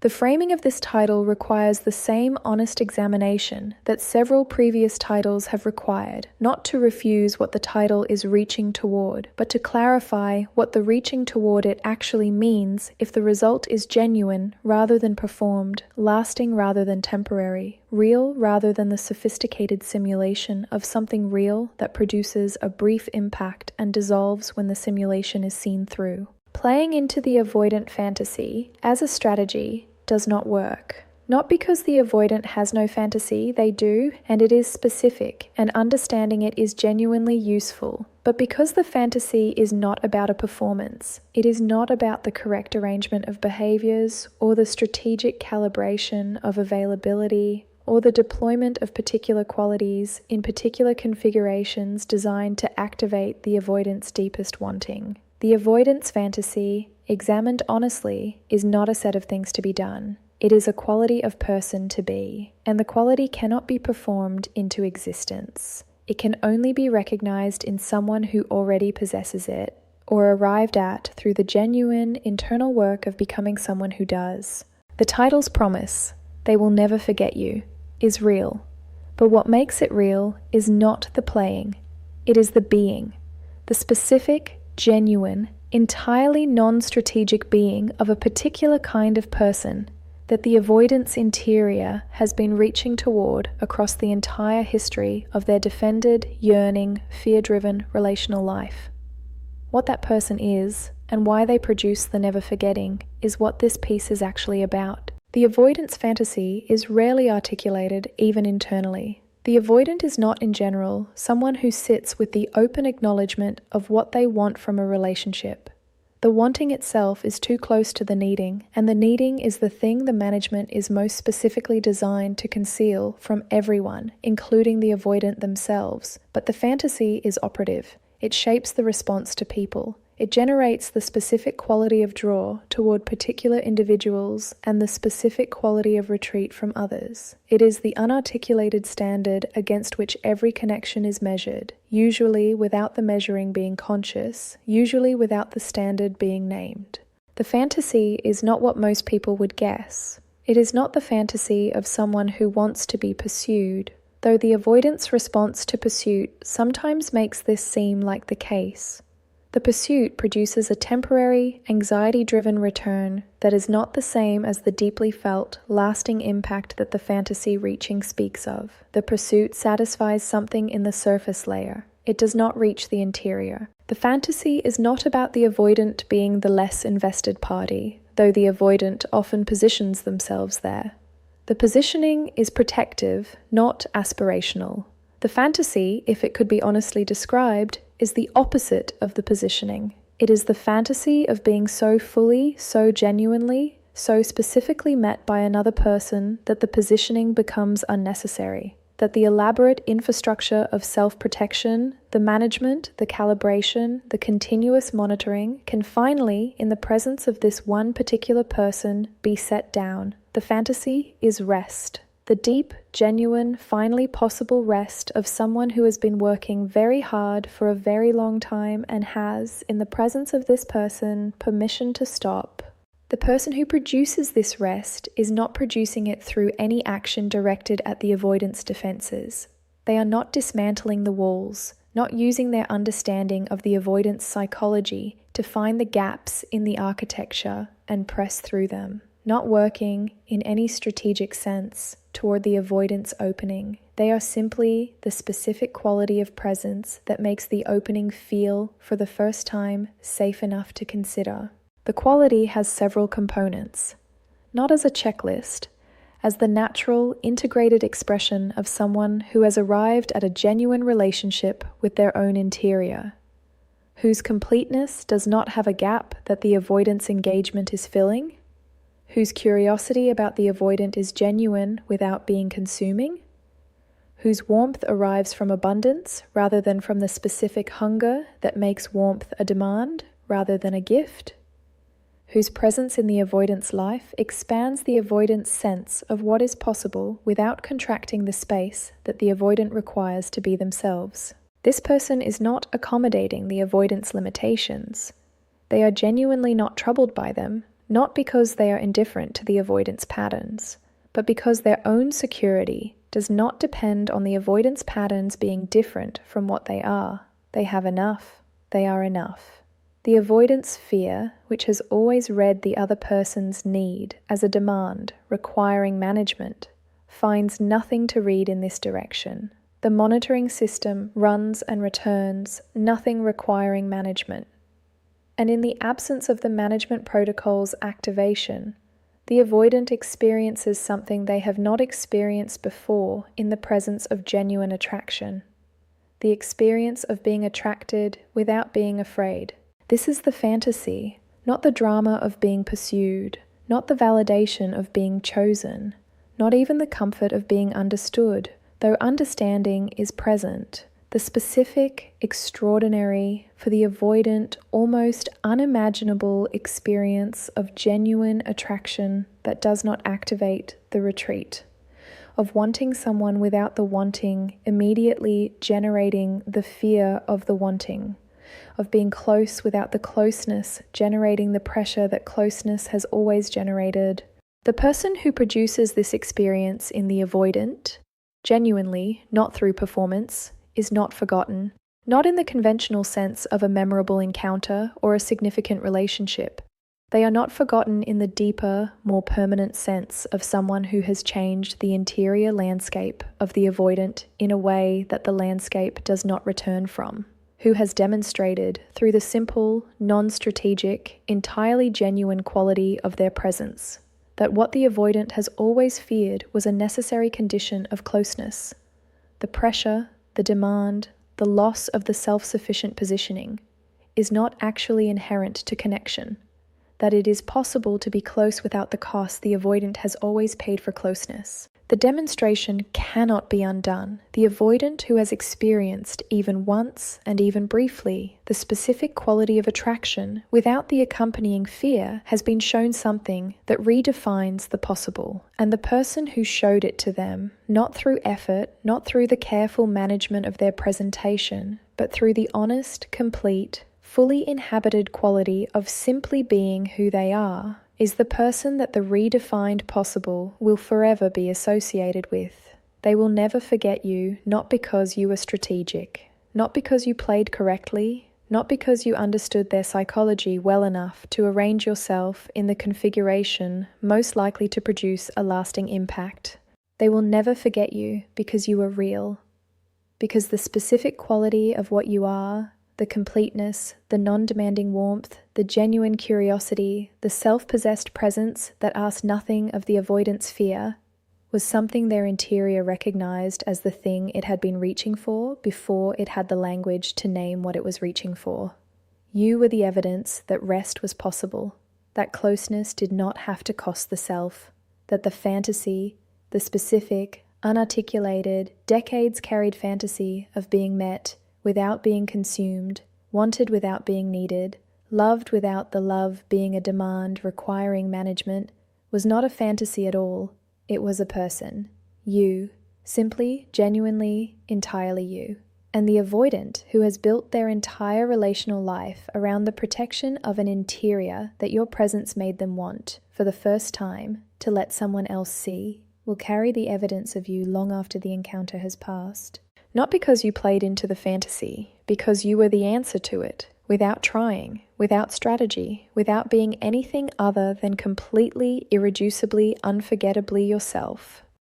The framing of this title requires the same honest examination that several previous titles have required, not to refuse what the title is reaching toward, but to clarify what the reaching toward it actually means if the result is genuine rather than performed, lasting rather than temporary, real rather than the sophisticated simulation of something real that produces a brief impact and dissolves when the simulation is seen through. Playing into the avoidant fantasy as a strategy does not work. Not because the avoidant has no fantasy, they do, and it is specific, and understanding it is genuinely useful, but because the fantasy is not about a performance. It is not about the correct arrangement of behaviors, or the strategic calibration of availability, or the deployment of particular qualities in particular configurations designed to activate the avoidant's deepest wanting. The avoidance fantasy, examined honestly, is not a set of things to be done. It is a quality of person to be, and the quality cannot be performed into existence. It can only be recognized in someone who already possesses it, or arrived at through the genuine internal work of becoming someone who does. The title's promise, "They will never forget you," is real, but what makes it real is not the playing, it is the being, the specific, genuine, entirely non-strategic being of a particular kind of person that the avoidance interior has been reaching toward across the entire history of their defended, yearning, fear-driven relational life. What that person is, and why they produce the never forgetting, is what this piece is actually about. The avoidance fantasy is rarely articulated even internally. The avoidant is not, in general, someone who sits with the open acknowledgement of what they want from a relationship. The wanting itself is too close to the needing, and the needing is the thing the management is most specifically designed to conceal from everyone, including the avoidant themselves. But the fantasy is operative. It shapes the response to people. It generates the specific quality of draw toward particular individuals and the specific quality of retreat from others. It is the unarticulated standard against which every connection is measured, usually without the measuring being conscious, usually without the standard being named. The fantasy is not what most people would guess. It is not the fantasy of someone who wants to be pursued, though the avoidance response to pursuit sometimes makes this seem like the case. The pursuit produces a temporary, anxiety-driven return that is not the same as the deeply felt, lasting impact that the fantasy reaching speaks of. The pursuit satisfies something in the surface layer. It does not reach the interior. The fantasy is not about the avoidant being the less invested party, though the avoidant often positions themselves there. The positioning is protective, not aspirational. The fantasy, if it could be honestly described, is the opposite of the positioning. It is the fantasy of being so fully, so genuinely, so specifically met by another person that the positioning becomes unnecessary, that the elaborate infrastructure of self-protection, the management, the calibration, the continuous monitoring can finally, in the presence of this one particular person, be set down. The fantasy is rest. The deep, genuine, finally possible rest of someone who has been working very hard for a very long time and has, in the presence of this person, permission to stop. The person who produces this rest is not producing it through any action directed at the avoidance defenses. They are not dismantling the walls, not using their understanding of the avoidance psychology to find the gaps in the architecture and press through them. Not working, in any strategic sense, toward the avoidance opening. They are simply the specific quality of presence that makes the opening feel, for the first time, safe enough to consider. The quality has several components, not as a checklist, as the natural, integrated expression of someone who has arrived at a genuine relationship with their own interior, whose completeness does not have a gap that the avoidance engagement is filling, whose curiosity about the avoidant is genuine without being consuming, whose warmth arrives from abundance rather than from the specific hunger that makes warmth a demand rather than a gift, whose presence in the avoidance life expands the avoidant's sense of what is possible without contracting the space that the avoidant requires to be themselves. This person is not accommodating the avoidance limitations. They are genuinely not troubled by them, not because they are indifferent to the avoidance patterns, but because their own security does not depend on the avoidance patterns being different from what they are. They have enough. They are enough. The avoidance fear, which has always read the other person's need as a demand requiring management, finds nothing to read in this direction. The monitoring system runs and returns nothing requiring management. And in the absence of the management protocol's activation, the avoidant experiences something they have not experienced before in the presence of genuine attraction. The experience of being attracted without being afraid. This is the fantasy, not the drama of being pursued, not the validation of being chosen, not even the comfort of being understood, though understanding is present. The specific, extraordinary, for the avoidant, almost unimaginable experience of genuine attraction that does not activate the retreat, of wanting someone without the wanting immediately generating the fear of the wanting, of being close without the closeness generating the pressure that closeness has always generated. The person who produces this experience in the avoidant, genuinely, not through performance, is not forgotten, not in the conventional sense of a memorable encounter or a significant relationship. They are not forgotten in the deeper, more permanent sense of someone who has changed the interior landscape of the avoidant in a way that the landscape does not return from, who has demonstrated through the simple, non-strategic, entirely genuine quality of their presence that what the avoidant has always feared was a necessary condition of closeness. The pressure, the demand, the loss of the self-sufficient positioning is not actually inherent to connection, that it is possible to be close without the cost the avoidant has always paid for closeness. The demonstration cannot be undone. The avoidant who has experienced even once and even briefly the specific quality of attraction without the accompanying fear has been shown something that redefines the possible. And the person who showed it to them, not through effort, not through the careful management of their presentation, but through the honest, complete, fully inhabited quality of simply being who they are, is the person that the redefined possible will forever be associated with. They will never forget you, not because you were strategic, not because you played correctly, not because you understood their psychology well enough to arrange yourself in the configuration most likely to produce a lasting impact. They will never forget you because you are real, because the specific quality of what you are, the completeness, the non-demanding warmth, the genuine curiosity, the self-possessed presence that asked nothing of the avoidance fear, was something their interior recognized as the thing it had been reaching for before it had the language to name what it was reaching for. You were the evidence that rest was possible, that closeness did not have to cost the self, that the fantasy, the specific, unarticulated, decades-carried fantasy of being met without being consumed, wanted without being needed, loved without the love being a demand requiring management, was not a fantasy at all. It was a person. You. Simply, genuinely, entirely you. And the avoidant who has built their entire relational life around the protection of an interior that your presence made them want, for the first time, to let someone else see, will carry the evidence of you long after the encounter has passed. Not because you played into the fantasy, because you were the answer to it, without trying, without strategy, without being anything other than completely, irreducibly, unforgettably yourself.